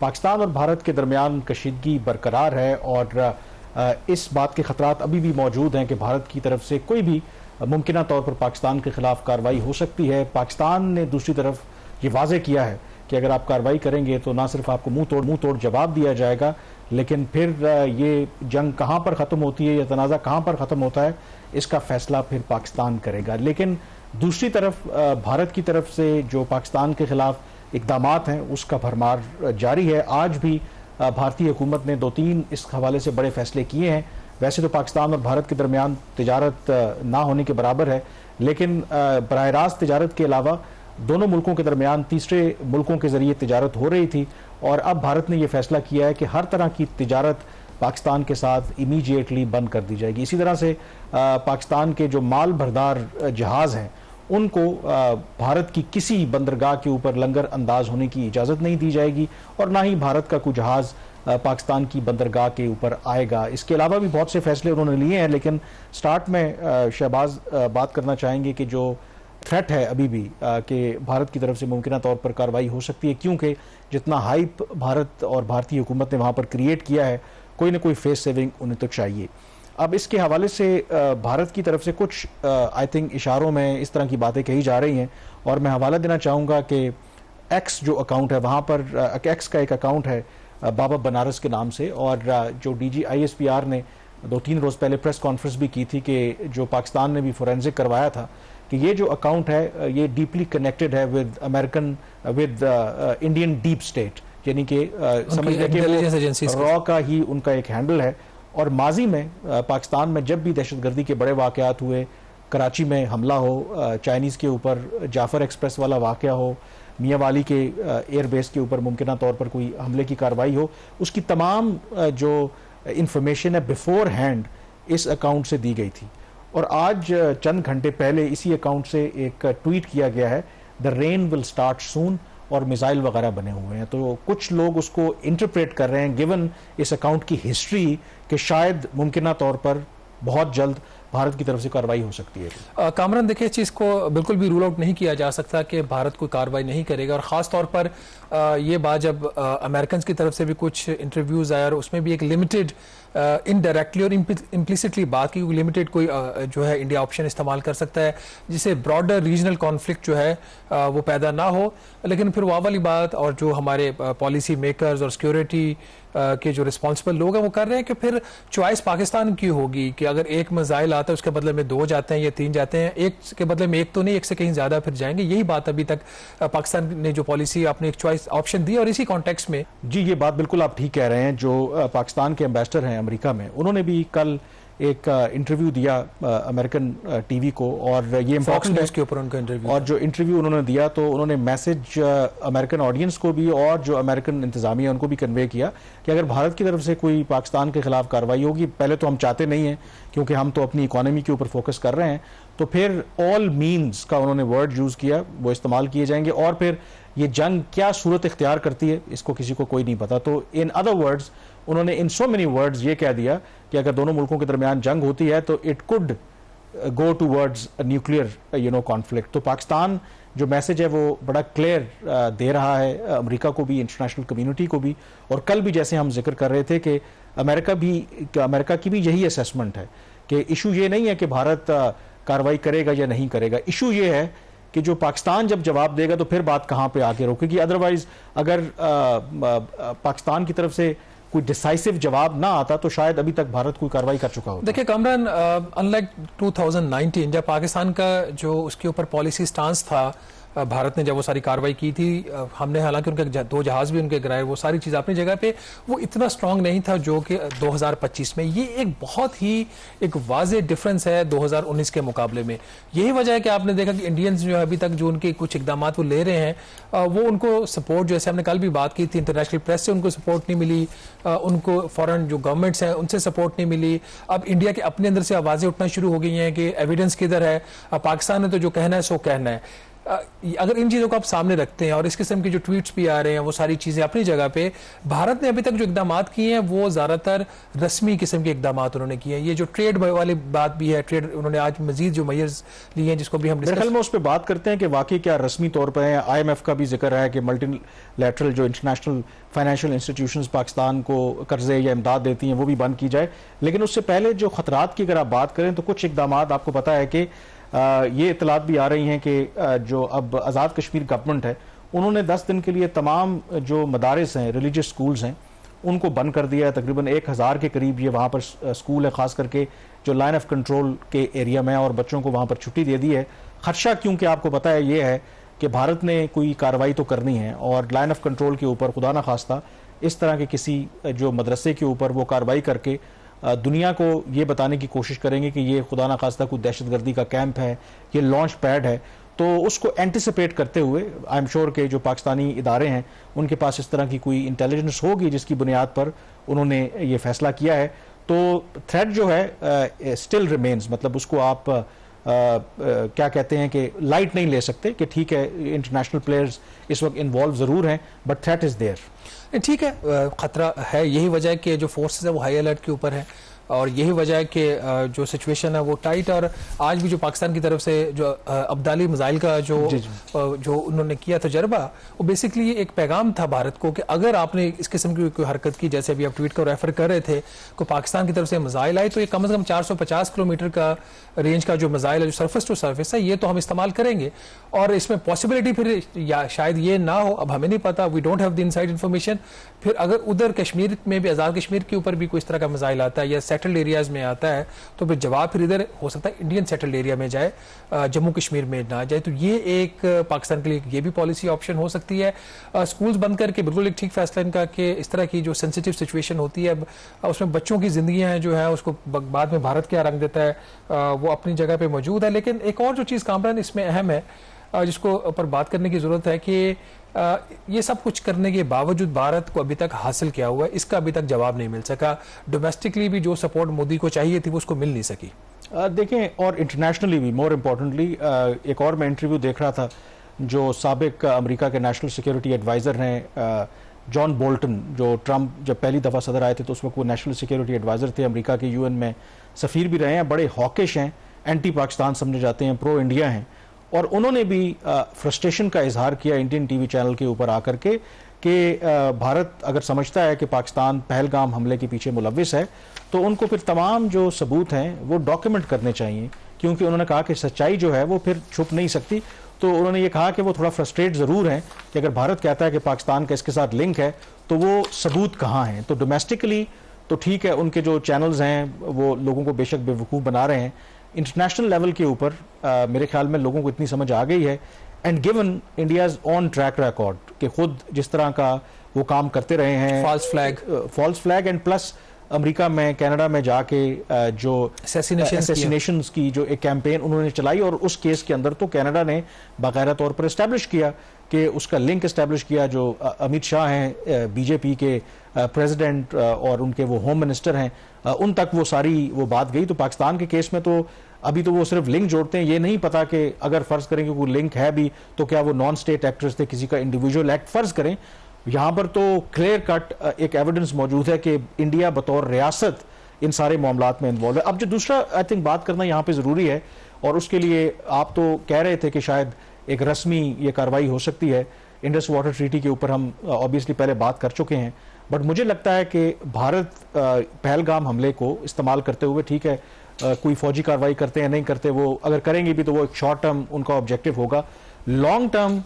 पाकिस्तान और भारत के दरमियान कशीदगी बरकरार है और इस बात के खतरात अभी भी मौजूद हैं कि भारत की तरफ से कोई भी मुमकिन तौर पर पाकिस्तान के खिलाफ कार्रवाई हो सकती है। पाकिस्तान ने दूसरी तरफ ये वाजे किया है कि अगर आप कार्रवाई करेंगे तो ना सिर्फ आपको मुंह तोड़ जवाब दिया जाएगा, लेकिन फिर ये जंग कहां पर ख़त्म होती है या तनाज़ा कहां पर ख़त्म होता है, इसका फैसला फिर पाकिस्तान करेगा। लेकिन दूसरी तरफ भारत की तरफ से जो पाकिस्तान के खिलाफ इक़दामात हैं उसका भरमार जारी है। आज भी भारतीय हुकूमत ने 2-3 इस हवाले से बड़े फैसले किए हैं। वैसे तो पाकिस्तान और भारत के दरमियान तिजारत ना होने के बराबर है, लेकिन बराह रास्त तिजारत के अलावा दोनों मुल्कों के दरमियान तीसरे मुल्कों के जरिए तिजारत हो रही थी और अब भारत ने यह फैसला किया है कि हर तरह की तिजारत पाकिस्तान के साथ इमीडिएटली बंद कर दी जाएगी। इसी तरह से पाकिस्तान के जो माल भरदार जहाज़ हैं उनको भारत की किसी बंदरगाह के ऊपर लंगर अंदाज होने की इजाज़त नहीं दी जाएगी और ना ही भारत का कोई जहाज़ पाकिस्तान की बंदरगाह के ऊपर आएगा। इसके अलावा भी बहुत से फैसले उन्होंने लिए हैं, लेकिन स्टार्ट में शहबाज बात करना चाहेंगे कि जो थ्रेट है अभी भी कि भारत की तरफ से मुमकिन तौर पर कार्रवाई हो सकती है, क्योंकि जितना हाइप भारत और भारतीय हुकूमत ने वहाँ पर क्रिएट किया है, कोई ना कोई फेस सेविंग उन्हें तो चाहिए। अब इसके हवाले से भारत की तरफ से कुछ आई थिंक इशारों में इस तरह की बातें कही जा रही हैं और मैं हवाला देना चाहूँगा कि एक्स जो अकाउंट है वहाँ पर एक्स का एक अकाउंट है बाबा बनारस के नाम से, और जो DG ISPR ने 2-3 रोज़ पहले प्रेस कॉन्फ्रेंस भी की थी कि जो पाकिस्तान ने भी फोरेंसिक करवाया था कि ये जो अकाउंट है ये डीपली कनेक्टेड है विद इंडियन डीप स्टेट, यानी कि समझ लें कि रॉ का ही उनका एक हैंडल है। और माजी में पाकिस्तान में जब भी दहशतगर्दी के बड़े वाक़यात हुए, कराची में हमला हो चाइनीज़ के ऊपर, जाफर एक्सप्रेस वाला वाक़या हो, मियाँ वाली के एयरबेस के ऊपर मुमकिन तौर पर कोई हमले की कार्रवाई हो, उसकी तमाम जो इंफॉर्मेशन है बिफोर हैंड इस अकाउंट से दी गई थी। और आज चंद घंटे पहले इसी अकाउंट से एक ट्वीट किया गया है, द रेन विल स्टार्ट सून, और मिसाइल वगैरह बने हुए हैं। तो कुछ लोग उसको इंटरप्रेट कर रहे हैं गिवन इस अकाउंट की हिस्ट्री कि शायद मुमकिन तौर पर बहुत जल्द भारत की तरफ से कार्रवाई हो सकती है। कामरान, देखिए, इस चीज़ को बिल्कुल भी रूल आउट नहीं किया जा सकता कि भारत कोई कार्रवाई नहीं करेगा, और ख़ास तौर पर ये बात जब अमेरिकन की तरफ से भी कुछ इंटरव्यूज़ आए और उसमें भी एक लिमिटेड इनडायरेक्टली और इम्प्लिसिटली बात की, लिमिटेड कोई जो है इंडिया ऑप्शन इस्तेमाल कर सकता है जिससे ब्रॉडर रीजनल कॉन्फ्लिक्ट जो है वो पैदा ना हो। लेकिन फिर वह वाली बात, और जो हमारे पॉलिसी मेकर्स और सिक्योरिटी के जो रिस्पॉन्सिबल लोग हैं वो कर रहे हैं कि फिर चॉइस पाकिस्तान की होगी कि अगर एक मिसाइल आता है उसके बदले में 2 जाते हैं या 3 जाते हैं, एक के बदले में 1 तो नहीं, 1 से कहीं ज्यादा फिर जाएंगे। यही बात अभी तक पाकिस्तान ने जो पॉलिसी अपने एक चॉइस ऑप्शन दी, और इसी कॉन्टेक्स्ट में जी ये बात बिल्कुल आप ठीक कह रहे हैं। जो पाकिस्तान के एम्बेसडर हैं अमेरिका में, उन्होंने भी कल एक इंटरव्यू दिया अमेरिकन टीवी को, और ये इम्पोर्टेंट है के ऊपर उनका इंटरव्यू, और जो इंटरव्यू उन्होंने दिया तो उन्होंने मैसेज अमेरिकन ऑडियंस को भी और जो अमेरिकन इंतजामिया उनको भी कन्वे किया कि अगर भारत की तरफ से कोई पाकिस्तान के खिलाफ कार्रवाई होगी, पहले तो हम चाहते नहीं हैं क्योंकि हम तो अपनी इकोनॉमी के ऊपर फोकस कर रहे हैं, तो फिर ऑल मीन्स का उन्होंने वर्ड यूज़ किया, वो इस्तेमाल किए जाएंगे, और फिर ये जंग क्या सूरत इख्तियार करती है इसको किसी को कोई नहीं पता। तो इन अदर वर्ड्स उन्होंने इन सो मेनी वर्ड्स ये कह दिया कि अगर दोनों मुल्कों के दरमियान जंग होती है तो it could go towards nuclear conflict. तो पाकिस्तान जो मैसेज है वो बड़ा क्लियर दे रहा है अमेरिका को भी, इंटरनेशनल कम्युनिटी को भी। और कल भी जैसे हम जिक्र कर रहे थे कि अमेरिका की भी यही असेसमेंट है कि इशू ये नहीं है कि भारत कार्रवाई करेगा या नहीं करेगा, इशू ये है कि जो पाकिस्तान जब जवाब देगा तो फिर बात कहां पे आके रोकेगी। अदरवाइज अगर पाकिस्तान की तरफ से कोई डिसाइसिव जवाब ना आता तो शायद अभी तक भारत कोई कार्रवाई कर चुका होता। देखिए कामरान, अनलाइक 2019 जब पाकिस्तान का जो उसके ऊपर पॉलिसी स्टांस था, भारत ने जब वो सारी कार्रवाई की थी, हमने हालांकि उनके 2 जहाज भी उनके गिराए, वो सारी चीज़ अपनी जगह पे, वो इतना स्ट्रांग नहीं था जो कि 2025 में। ये एक बहुत ही एक वाज़े डिफरेंस है 2019 के मुकाबले में। यही वजह है कि आपने देखा कि इंडियंस जो अभी तक जो उनके कुछ इकदाम वो ले रहे हैं, वो उनको सपोर्ट, जैसे हमने कल भी बात की थी, इंटरनेशनल प्रेस से उनको सपोर्ट नहीं मिली, उनको फॉरेन जो गवर्नमेंट्स हैं उनसे सपोर्ट नहीं मिली। अब इंडिया के अपने अंदर से आवाज़ें उठना शुरू हो गई हैं कि एविडेंस किधर है, पाकिस्तान ने तो जो कहना है सो कहना है। अगर इन चीज़ों को आप सामने रखते हैं और इस किस्म के जो ट्वीट्स भी आ रहे हैं वो सारी चीज़ें अपनी जगह पे, भारत ने अभी तक जो इकदाम किए हैं वो ज़्यादातर रस्मी किस्म के इकदाम उन्होंने किए हैं। ये जो ट्रेड वाली बात भी है, ट्रेड उन्होंने आज मजीद जो मेजर्स लिए हैं जिसको भी हम मेरे ख्याल में उस पर बात करते हैं कि वाकई क्या रस्मी तौर पर है। IMF का भी जिक्र है कि मल्टीलैटरल जो इंटरनेशनल फाइनेंशियल इंस्टीट्यूशंस पाकिस्तान को कर्जे या इमदाद देती हैं वो भी बंद की जाए। लेकिन उससे पहले जो खतरात की अगर आप बात करें तो कुछ इकदाम आपको पता है कि ये इतलात भी आ रही हैं कि जो अब आज़ाद कश्मीर गवर्नमेंट है उन्होंने 10 दिन के लिए तमाम जो मदारिस हैं, रिलीजियस स्कूल्स हैं, उनको बंद कर दिया है। तकरीबन 1000 के करीब ये वहाँ पर स्कूल है, खास करके जो लाइन ऑफ कंट्रोल के एरिया में, और बच्चों को वहाँ पर छुट्टी दे दी है। खदशा क्योंकि आपको पता है ये है कि भारत ने कोई कार्रवाई तो करनी है और लाइन ऑफ कंट्रोल के ऊपर खुदा ना खास्ता इस तरह के किसी जो मदरसे के ऊपर वो कार्रवाई करके दुनिया को ये बताने की कोशिश करेंगे कि ये खुदा ना खास्ता कोई दहशतगर्दी का कैंप है, ये लॉन्च पैड है। तो उसको एंटिसिपेट करते हुए आई एम श्योर के जो पाकिस्तानी इदारे हैं उनके पास इस तरह की कोई इंटेलिजेंस होगी जिसकी बुनियाद पर उन्होंने ये फैसला किया है। तो थ्रेट जो है स्टिल रिमेन्स, मतलब उसको आप क्या कहते हैं कि लाइट नहीं ले सकते कि ठीक है इंटरनेशनल प्लेयर्स इस वक्त इन्वॉल्व जरूर हैं बट थ्रेट इज देयर। ठीक है, खतरा है। यही वजह है कि जो फोर्सेस है वो हाई अलर्ट के ऊपर है और यही वजह है कि जो सिचुएशन है वो टाइट। और आज भी जो पाकिस्तान की तरफ से जो अब्दाली मिसाइल का जो उन्होंने किया तजर्बा, वो बेसिकली एक पैगाम था भारत को कि अगर आपने इस किस्म की कोई हरकत की, जैसे अभी आप ट्वीट को रेफर कर रहे थे, को पाकिस्तान की तरफ से मिसाइल आए तो ये कम से कम 450 किलोमीटर का रेंज का जो मिसाइल है, जो सरफेस टू सरफेस है, ये तो हम इस्तेमाल करेंगे। और इसमें पॉसिबिलिटी फिर या शायद ये ना हो, अब हमें नहीं पता, we don't have the inside information. फिर अगर उधर कश्मीर में भी, आज़ाद कश्मीर के ऊपर भी कोई इस तरह का मिसाइल आता है या सेटल्ड एरियाज में आता है तो फिर जवाब फिर इधर हो सकता है इंडियन सेटल्ड एरिया में जाए, जम्मू कश्मीर में ना जाए। तो ये एक पाकिस्तान के लिए ये भी पॉलिसी ऑप्शन हो सकती है। स्कूल्स बंद करके बिल्कुल एक ठीक फैसला इनका कि इस तरह की जो सेंसिटिव सिचुएशन होती है उसमें बच्चों की जिंदगियां जो है उसको बाद में भारत क्या रंग देता है वो अपनी जगह पे मौजूद है। लेकिन एक और जो चीज़ कामरान इसमें अहम है जिसको ऊपर बात करने की जरूरत है कि ये सब कुछ करने के बावजूद भारत को अभी तक हासिल क्या हुआ है इसका अभी तक जवाब नहीं मिल सका। डोमेस्टिकली भी जो सपोर्ट मोदी को चाहिए थी वो उसको मिल नहीं सकी। देखें, और इंटरनेशनली भी, मोर इम्पोर्टेंटली, एक और मैं इंटरव्यू देख रहा था जो साबिक अमेरिका के नेशनल सिक्योरिटी एडवाइज़र हैं जॉन बोल्टन, जो ट्रंप जब पहली दफ़ा सदर आए थे तो उस वक्त वो नेशनल सिक्योरिटी एडवाइज़र थे, अमेरिका के UN में सफ़ीर भी रहे हैं, बड़े हॉकिश हैं, एंटी पाकिस्तान समझे जाते हैं, प्रो इंडिया हैं। और उन्होंने भी फ्रस्ट्रेशन का इजहार किया इंडियन TV चैनल के ऊपर आकर के कि भारत अगर समझता है कि पाकिस्तान पहलगाम हमले के पीछे मुलविस है तो उनको फिर तमाम जो सबूत हैं वो डॉक्यूमेंट करने चाहिए, क्योंकि उन्होंने कहा कि सच्चाई जो है वो फिर छुप नहीं सकती। तो उन्होंने ये कहा कि वो थोड़ा फ्रस्ट्रेट ज़रूर हैं कि अगर भारत कहता है कि पाकिस्तान का इसके साथ लिंक है तो वो सबूत कहाँ हैं। तो डोमेस्टिकली तो ठीक है, उनके जो चैनल्स हैं वो लोगों को बेशक बेवकूफ़ बना रहे हैं। इंटरनेशनल लेवल के ऊपर मेरे ख्याल में लोगों को इतनी समझ आ गई है, and given India's on track record कि खुद जिस तरह का वो काम करते रहे हैं, false flag and plus America में, कनाडा में जाके जो असैसिनेशंस की जो एक कैंपेन उन्होंने चलाई, और उस केस के अंदर तो कनाडा ने बाकायदा तौर पर एस्टैब्लिश किया कि उसका लिंक एस्टैब्लिश किया। जो अमित शाह हैं BJP के प्रेसिडेंट और उनके वो होम मिनिस्टर हैं, उन तक वो सारी वो बात गई। तो पाकिस्तान के केस में तो अभी तो वो सिर्फ लिंक जोड़ते हैं, ये नहीं पता कि अगर फर्ज करें कि कोई लिंक है भी तो क्या वो नॉन स्टेट एक्टर्स थे, किसी का इंडिविजुअल एक्ट फर्ज करें। यहाँ पर तो क्लियर कट एक एविडेंस मौजूद है कि इंडिया बतौर रियासत इन सारे मामलात में इन्वॉल्व है। अब जो दूसरा आई थिंक बात करना यहाँ पे ज़रूरी है, और उसके लिए आप तो कह रहे थे कि शायद एक रस्मी ये कार्रवाई हो सकती है। इंडस वाटर ट्रीटी के ऊपर हम ऑब्वियसली पहले बात कर चुके हैं, बट मुझे लगता है कि भारत पहलगाम हमले को इस्तेमाल करते हुए, ठीक है कोई फौजी कार्रवाई करते हैं नहीं करते, वो अगर करेंगे भी तो वो एक शॉर्ट टर्म उनका ऑब्जेक्टिव होगा। लॉन्ग टर्म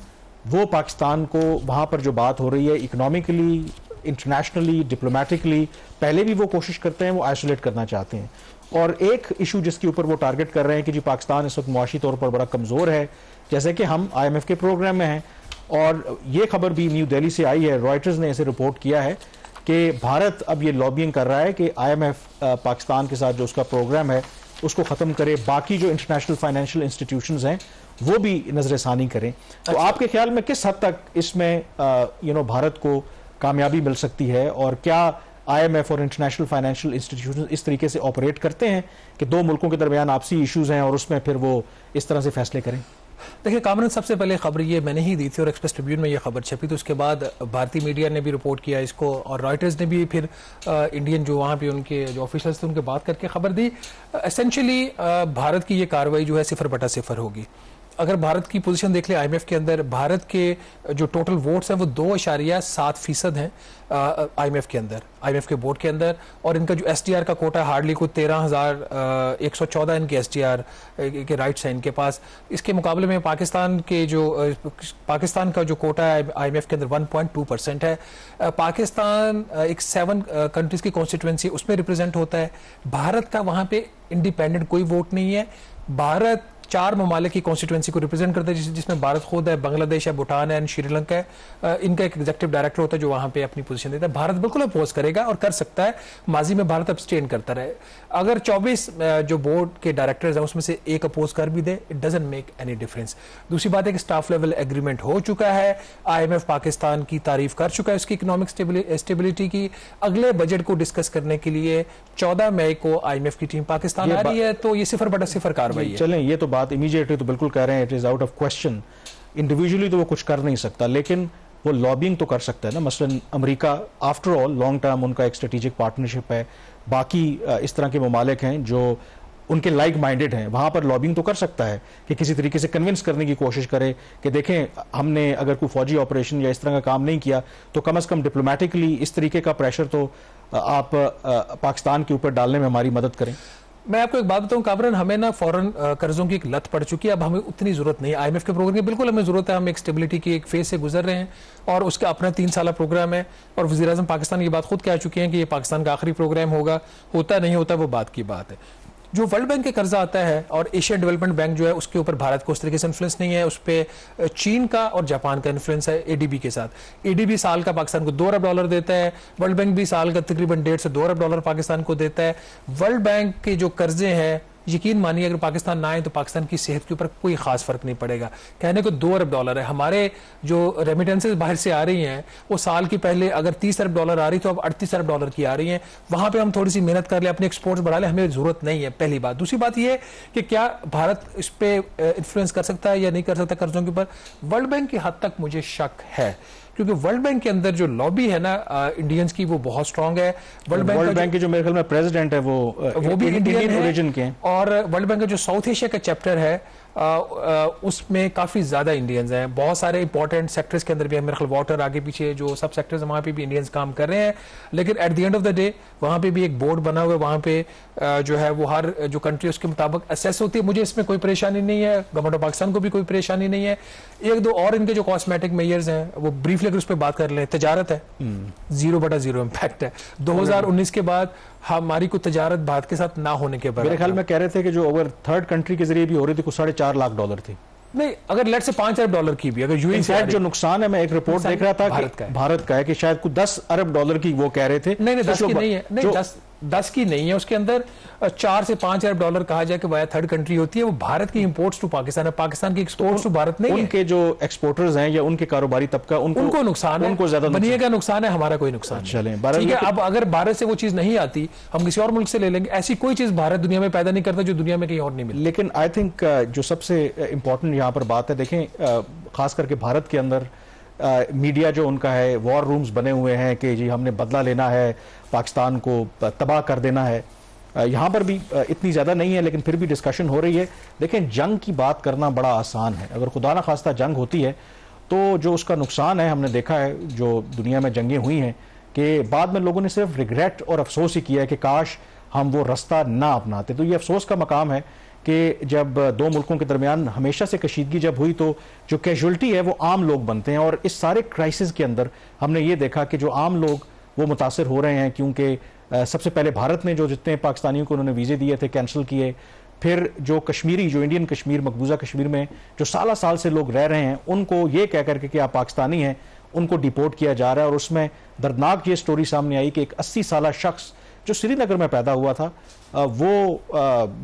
वो पाकिस्तान को वहाँ पर जो बात हो रही है इकोनॉमिकली, इंटरनेशनली, डिप्लोमेटिकली, पहले भी वो कोशिश करते हैं, वो आइसोलेट करना चाहते हैं। और एक इशू जिसके ऊपर वो टारगेट कर रहे हैं कि जी पाकिस्तान इस वक्त मुआशी तौर पर बड़ा कमज़ोर है, जैसे कि हम IMF के प्रोग्राम में हैं, और ये खबर भी न्यू दिल्ली से आई है, रॉयटर्स ने इसे रिपोर्ट किया है कि भारत अब ये लॉबिंग कर रहा है कि IMF पाकिस्तान के साथ जो उसका प्रोग्राम है उसको ख़त्म करे, बाकी जो इंटरनेशनल फाइनेंशियल इंस्टीट्यूशंस हैं वो भी नजरसानी करें। तो आपके ख्याल में किस हद तक इसमें भारत को कामयाबी मिल सकती है, और क्या IMF और इंटरनेशनल फाइनेंशियल इंस्टीट्यूशन इस तरीके से ऑपरेट करते हैं कि दो मुल्कों के दरमियान आपसी इश्यूज हैं और उसमें फिर वो इस तरह से फैसले करें? देखिए कामरान, सबसे पहले खबर ये मैंने ही दी थी और एक्सप्रेस ट्रिब्यून में ये खबर छपी, तो उसके बाद भारतीय मीडिया ने भी रिपोर्ट किया इसको और रॉयटर्स ने भी फिर इंडियन जो वहाँ पे उनके जो ऑफिशियल्स थे उनके बात करके खबर दी। एसेंशियली भारत की ये कार्रवाई जो है 0/0 होगी। अगर भारत की पोजीशन देख ले आईएमएफ के अंदर, भारत के जो टोटल वोट्स हैं वो 2.7% हैं आईएमएफ के अंदर, आईएमएफ के बोर्ड के अंदर, और इनका जो एसडीआर का कोटा हार्डली को 13,114 इनके एसडीआर के राइट्स हैं इनके पास। इसके मुकाबले में पाकिस्तान का जो कोटा है आईएमएफ के अंदर 1.2% है। पाकिस्तान एक 7 कंट्रीज की कॉन्स्टिट्यूएंसी उसमें रिप्रेजेंट होता है। भारत का वहां पे इंडिपेंडेंट कोई वोट नहीं है। भारत 4 ममालिक की कॉन्स्टिट्यूएंसी को रिप्रेजेंट करता है, जिसमें भारत खुद है, बांग्लादेश है, भूटान है, श्रीलंका है। इनका एक एग्जीक्यूटिव डायरेक्टर होता है जो वहां पे अपनी पोजीशन देता है। भारत बिल्कुल अपोज करेगा और कर सकता है। माजी में भारत अब्सटेन करता रहे। अगर 24 जो बोर्ड के डायरेक्टर्स हैं उसमें से एक अपोज कर भी दे, it doesn't make any difference. दूसरी बात है कि स्टाफ लेवल एग्रीमेंट हो चुका है। आईएमएफ पाकिस्तान की तारीफ कर चुका है उसकी इकोनॉमिक स्टेबिलिटी की। अगले बजट को डिस्कस करने के लिए 14 मई को आईएमएफ की टीम पाकिस्तान आ रही है, तो ये 0/0 कार्रवाई है। चलें, ये तो बात इमीडिएटली तो बिल्कुल कह रहे हैं, it is out of question. Individually तो वो कुछ कर नहीं सकता, लेकिन वो लॉबिंग तो कर सकता है ना। मसलन America after all long term उनका एक स्ट्रेटेजिक पार्टनरशिप है। बाकी इस तरह के ममालिक हैं जो उनके लाइक माइंडेड हैं, वहां पर लॉबिंग तो कर सकता है कि किसी तरीके से कन्विंस करने की कोशिश करे कि देखें हमने अगर कोई फौजी ऑपरेशन या इस तरह का काम नहीं किया तो कम से कम डिप्लोमेटिकली इस तरीके का प्रेशर तो आप पाकिस्तान के ऊपर डालने में हमारी मदद करें। मैं आपको एक बात बताऊं कामरान, हमें ना फॉरेन कर्जों की एक लत पड़ चुकी है। अब हमें उतनी जरूरत नहीं है आईएमएफ के प्रोग्राम की, बिल्कुल हमें जरूरत है। हम एक स्टेबिलिटी की एक फेज से गुजर रहे हैं और उसका अपना 3 साल प्रोग्राम है। और वज़ीर आज़म पाकिस्तान की बात खुद कह चुके हैं कि ये पाकिस्तान का आखिरी प्रोग्राम होगा। होता नहीं होता वो बात की बात है। जो वर्ल्ड बैंक के कर्जा आता है और एशियन डेवलपमेंट बैंक जो है उसके ऊपर भारत को उस तरीके से इन्फ्लुएंस नहीं है। उस पर चीन का और जापान का इन्फ्लुएंस है एडीबी के साथ। एडीबी साल का पाकिस्तान को $2 अरब देता है। वर्ल्ड बैंक भी साल का तकरीबन $1.5 से $2 अरब पाकिस्तान को देता है। वर्ल्ड बैंक के जो कर्जे हैं, यकीन मानिए अगर पाकिस्तान ना आए तो पाकिस्तान की सेहत के ऊपर कोई खास फर्क नहीं पड़ेगा। कहने को $2 अरब है। हमारे जो रेमिटेंसेज बाहर से आ रही हैं वो साल की पहले अगर $30 अरब आ रही तो अब $38 अरब की आ रही हैं। वहां पे हम थोड़ी सी मेहनत कर ले, अपने एक्सपोर्ट्स बढ़ा ले, हमें जरूरत नहीं है, पहली बात। दूसरी बात ये कि क्या भारत इस पे इन्फ्लुएंस कर सकता है या नहीं कर सकता कर्जों के ऊपर, वर्ल्ड बैंक की हद तक मुझे शक है, क्योंकि वर्ल्ड बैंक के अंदर जो लॉबी है ना इंडियंस की वो बहुत स्ट्रांग है। वर्ल्ड बैंक के जो मेरे ख्याल में प्रेसिडेंट है वो भी इंडियन ओरिजिन के हैं। और वर्ल्ड बैंक का जो साउथ एशिया का चैप्टर है उसमें काफी ज्यादा इंडियंस हैं। बहुत सारे इंपॉर्टेंट सेक्टर्स के अंदर भी है, मेरे ख्याल वाटर आगे पीछे जो सब सेक्टर्स वहां पे भी इंडियंस काम कर रहे हैं। लेकिन at the end of the day वहां पे भी एक बोर्ड बना हुआ है, वहां पे जो है वो हर जो कंट्री उसके मुताबिक असेस होती है। मुझे इसमें कोई परेशानी नहीं है, गवर्नमेंट ऑफ पाकिस्तान को भी कोई परेशानी नहीं है। 1-2 और इनके जो कॉस्मेटिक मेजर्स हैं वो ब्रीफली अगर उस पर बात कर लें, तजारत है 0/0 इम्पैक्ट है। 2019 के बाद हमारी कोई तजारत भारत के साथ ना होने के बाद मेरे ख्याल में कह रहे थे कि जो ओवर थर्ड कंट्री के जरिए भी हो रही थी कुछ $4.5 लाख थी। नहीं, अगर लेट से $5 अरब की भी अगर यूएई से जो नुकसान है, मैं एक रिपोर्ट देख रहा था भारत का है कि शायद कुछ $10 अरब की वो कह रहे थे। नहीं 10 की नहीं है, नहीं 10 की नहीं है। उसके अंदर $4 से $5 अरब कहा जाए कि वाया थर्ड कंट्री होती है। वो भारत की इंपोर्ट्स टू पाकिस्तान है, पाकिस्तान की एक्सपोर्ट्स टू भारत नहीं है। उनके जो एक्सपोर्टर्स हैं या उनके कारोबारी तबका उनको नुकसान है, उनको ज्यादा बनिए का नुकसान है, हमारा कोई नुकसान नहीं। ठीक है, अब अगर भारत से वो चीज नहीं आती हम किसी और मुल्क से ले लेंगे। ऐसी कोई चीज भारत दुनिया में पैदा नहीं करता जो दुनिया में कहीं और नहीं मिलती। लेकिन आई थिंक जो सबसे इंपॉर्टेंट यहाँ पर बात है, देखें खास करके भारत के अंदर मीडिया जो उनका है, वॉर रूम्स बने हुए हैं कि जी हमने बदला लेना है, पाकिस्तान को तबाह कर देना है। यहाँ पर भी इतनी ज़्यादा नहीं है लेकिन फिर भी डिस्कशन हो रही है। देखें जंग की बात करना बड़ा आसान है, अगर खुदा ना खास्ता जंग होती है तो जो उसका नुकसान है, हमने देखा है जो दुनिया में जंगें हुई हैं कि बाद में लोगों ने सिर्फ रिग्रेट और अफसोस ही किया है कि काश हम वो रास्ता ना अपनाते। तो ये अफसोस का मकाम है कि जब 2 मुल्कों के दरमियान हमेशा से कशीदगी जब हुई तो जो कैजुअल्टी है वो आम लोग बनते हैं। और इस सारे क्राइसिस के अंदर हमने ये देखा कि जो आम लोग वो मुतासर हो रहे हैं, क्योंकि सबसे पहले भारत ने जो जितने पाकिस्तानियों को उन्होंने वीज़े दिए थे कैंसिल किए। फिर जो कश्मीरी, जो इंडियन कश्मीर, मकबूजा कश्मीर में जो साल से लोग रह रहे हैं, उनको ये कह करके कि आप पाकिस्तानी हैं, उनको डिपोर्ट किया जा रहा है। और उसमें दर्दनाक ये स्टोरी सामने आई कि एक 80 साल शख्स जो श्रीनगर में पैदा हुआ था, वो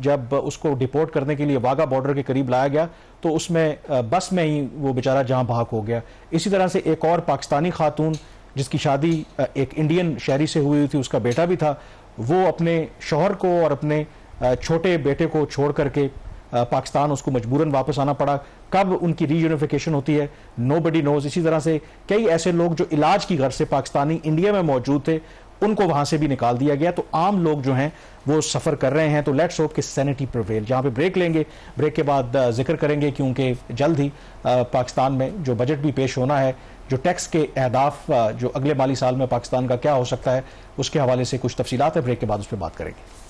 जब उसको डिपोर्ट करने के लिए वाघा बॉर्डर के करीब लाया गया तो उसमें बस में ही वो बेचारा जहां भाग हो गया। इसी तरह से एक और पाकिस्तानी खातून जिसकी शादी एक इंडियन शहरी से हुई थी, उसका बेटा भी था, वो अपने शौहर को और अपने छोटे बेटे को छोड़ करके पाकिस्तान उसको मजबूरन वापस आना पड़ा। कब उनकी रीयूनिफिकेशन होती है, नोबडी नोज। इसी तरह से कई ऐसे लोग जो इलाज की गर्ज से पाकिस्तानी इंडिया में मौजूद थे, उनको वहां से भी निकाल दिया गया। तो आम लोग जो हैं वो सफर कर रहे हैं। तो लेट्स होप कि सैनिटी प्रिवेल। जहां पे ब्रेक लेंगे, ब्रेक के बाद जिक्र करेंगे, क्योंकि जल्द ही पाकिस्तान में जो बजट भी पेश होना है, जो टैक्स के अहदाफ जो अगले माली साल में पाकिस्तान का क्या हो सकता है, उसके हवाले से कुछ तफसीलात है। ब्रेक के बाद उस पर बात करेंगे।